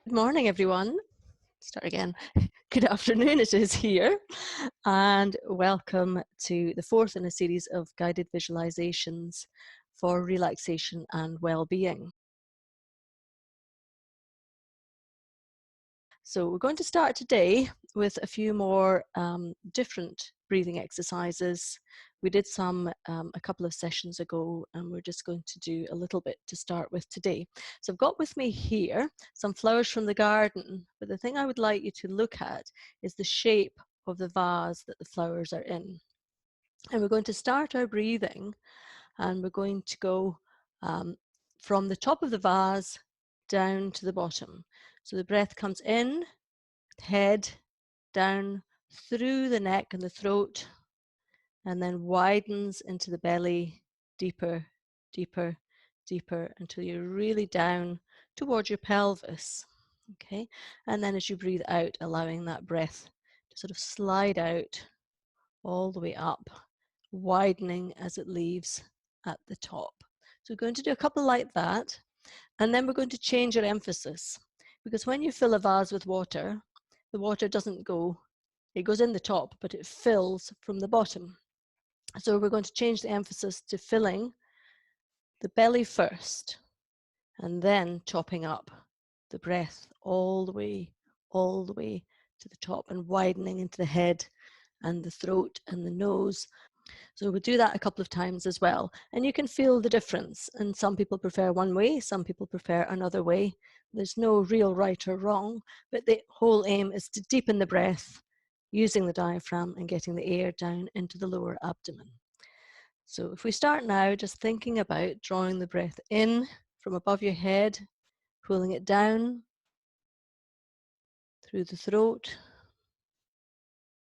Good morning, everyone. Start again. Good afternoon, it is here, and welcome to the fourth in a series of guided visualizations for relaxation and well-being. So we're going to start today with a few more different breathing exercises. We did some a couple of sessions ago, and we're just going to do a little bit to start with today. So I've got with me here some flowers from the garden, but the thing I would like you to look at is the shape of the vase that the flowers are in. And we're going to start our breathing, and we're going to go from the top of the vase down to the bottom. So the breath comes in, head down through the neck and the throat, and then widens into the belly, deeper, deeper, deeper, until you're really down towards your pelvis. Okay, and then as you breathe out, allowing that breath to sort of slide out all the way up, widening as it leaves at the top. So we're going to do a couple like that, and then we're going to change our emphasis, because when you fill a vase with water, the water doesn't go, it goes in the top, but it fills from the bottom. So we're going to change the emphasis to filling the belly first, and then topping up the breath all the way to the top, and widening into the head and the throat and the nose. So we'll do that a couple of times as well. And you can feel the difference. And some people prefer one way, some people prefer another way. There's no real right or wrong, but the whole aim is to deepen the breath using the diaphragm and getting the air down into the lower abdomen. So if we start now, just thinking about drawing the breath in from above your head, pulling it down through the throat,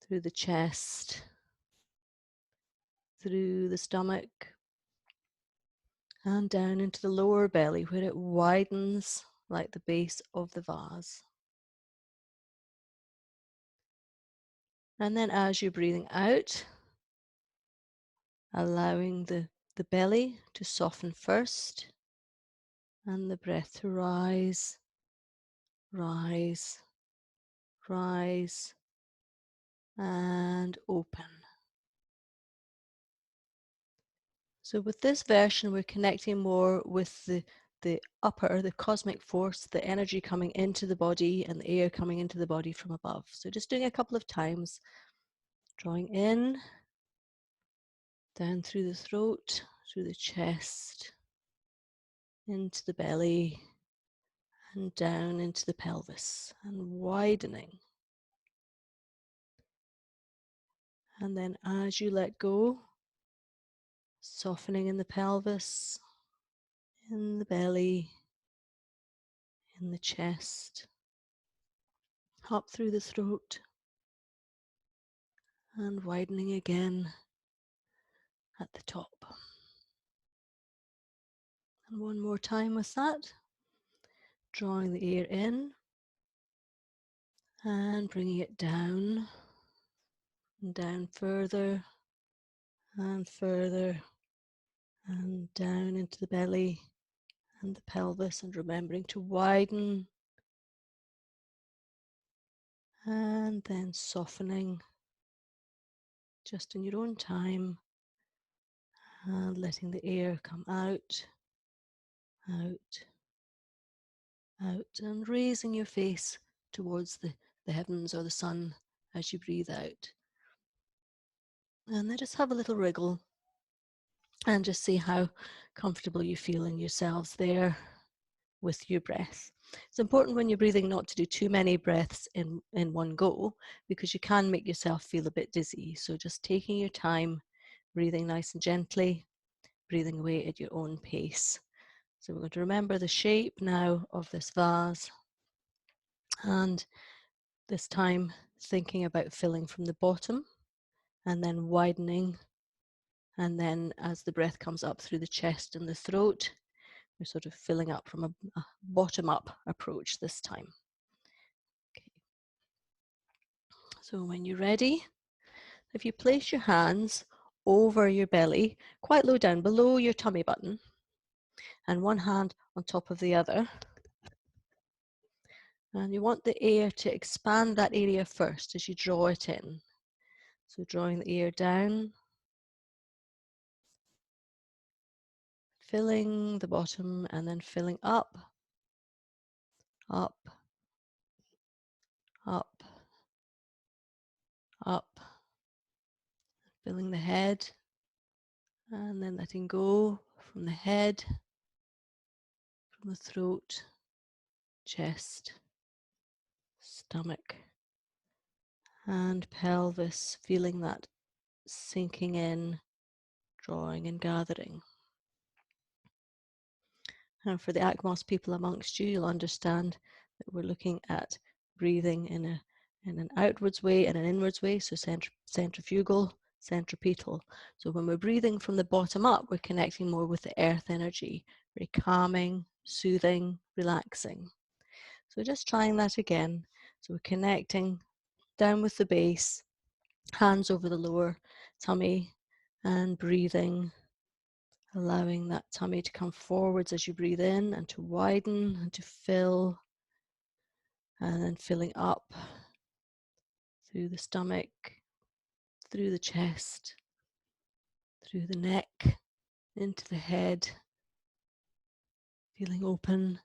through the chest, through the stomach, and down into the lower belly where it widens like the base of the vase. And then as you're breathing out, allowing the belly to soften first, and the breath to rise, rise, rise, and open. So with this version, we're connecting more with the upper, the cosmic force, the energy coming into the body and the air coming into the body from above. So just doing a couple of times, drawing in, down through the throat, through the chest, into the belly, and down into the pelvis, and widening. And then as you let go, softening in the pelvis, in the belly, in the chest, up through the throat, and widening again at the top. And one more time with that, drawing the air in and bringing it down, and down further and further, and down into the belly and the pelvis, and remembering to widen, and then softening just in your own time, and letting the air come out, out, out, and raising your face towards the heavens or the sun as you breathe out. And then just have a little wriggle and just see how comfortable you feel in yourselves there with your breath. It's important when you're breathing not to do too many breaths in one go, because you can make yourself feel a bit dizzy. So just taking your time, breathing nice and gently, breathing away at your own pace. So we're going to remember the shape now of this vase, and this time thinking about filling from the bottom and then widening, and then as the breath comes up through the chest and the throat, we're sort of filling up from a bottom-up approach this time. Okay. So when you're ready, if you place your hands over your belly, quite low down, below your tummy button, and one hand on top of the other, And you want the air to expand that area first as you draw it in. So drawing the air down, filling the bottom and then filling up, up, up, up, filling the head and then letting go from the head, from the throat, chest, stomach, and pelvis, feeling that sinking in, drawing and gathering. And for the ACMOS people amongst you, you'll understand that we're looking at breathing in an outwards way and an inwards way, so centrifugal, centripetal. So when we're breathing from the bottom up, we're connecting more with the earth energy, very calming, soothing, relaxing. So just trying that again. So we're connecting down with the base, hands over the lower tummy, and breathing, allowing that tummy to come forwards as you breathe in and to widen and to fill, and then filling up through the stomach, through the chest, through the neck, into the head, feeling open,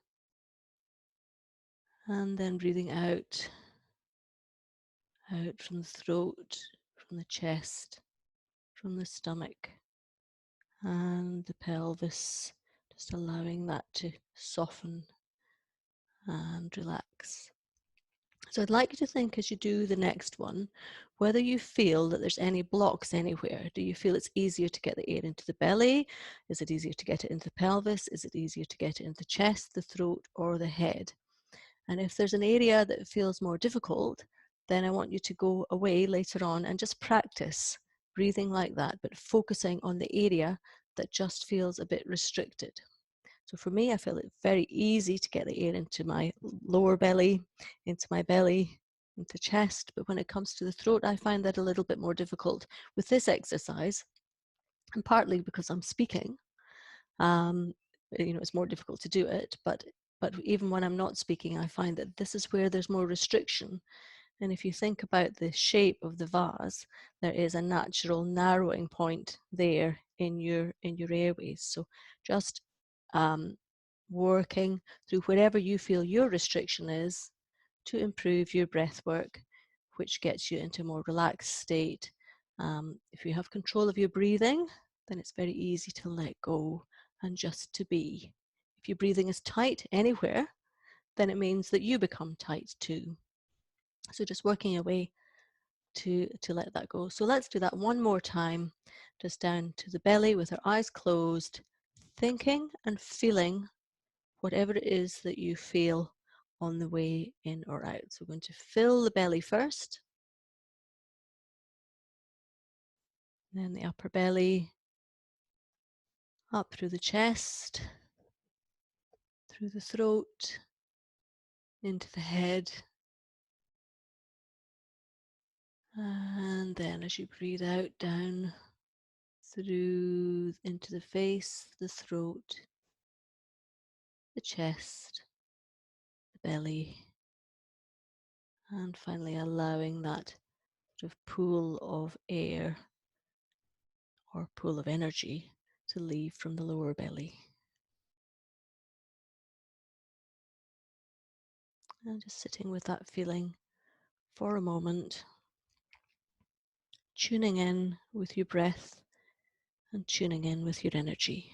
and then breathing out, out from the throat, from the chest, from the stomach, and the pelvis, just allowing that to soften and relax. So I'd like you to think as you do the next one, whether you feel that there's any blocks anywhere. Do you feel it's easier to get the air into the belly? Is it easier to get it into the pelvis? Is it easier to get it into the chest, the throat, or the head? And if there's an area that feels more difficult, then I want you to go away later on and just practice breathing like that, but focusing on the area that just feels a bit restricted. So for me, I feel it very easy to get the air into my lower belly, into my belly, into chest. But when it comes to the throat, I find that a little bit more difficult with this exercise, and partly because I'm speaking. It's more difficult to do it, but even when I'm not speaking, I find that this is where there's more restriction. And if you think about the shape of the vase, there is a natural narrowing point there in your airways. So just working through wherever you feel your restriction is to improve your breath work, which gets you into a more relaxed state. If you have control of your breathing, then it's very easy to let go and just to be. If your breathing is tight anywhere, then it means that you become tight too. So just working away to let that go. So let's do that one more time, just down to the belly with our eyes closed, thinking and feeling whatever it is that you feel on the way in or out. So we're going to fill the belly first, then the upper belly, up through the chest, through the throat, into the head. And then as you breathe out, down through into the face, the throat, the chest, the belly, and finally allowing that sort of pool of air or pool of energy to leave from the lower belly. And just sitting with that feeling for a moment, tuning in with your breath and tuning in with your energy.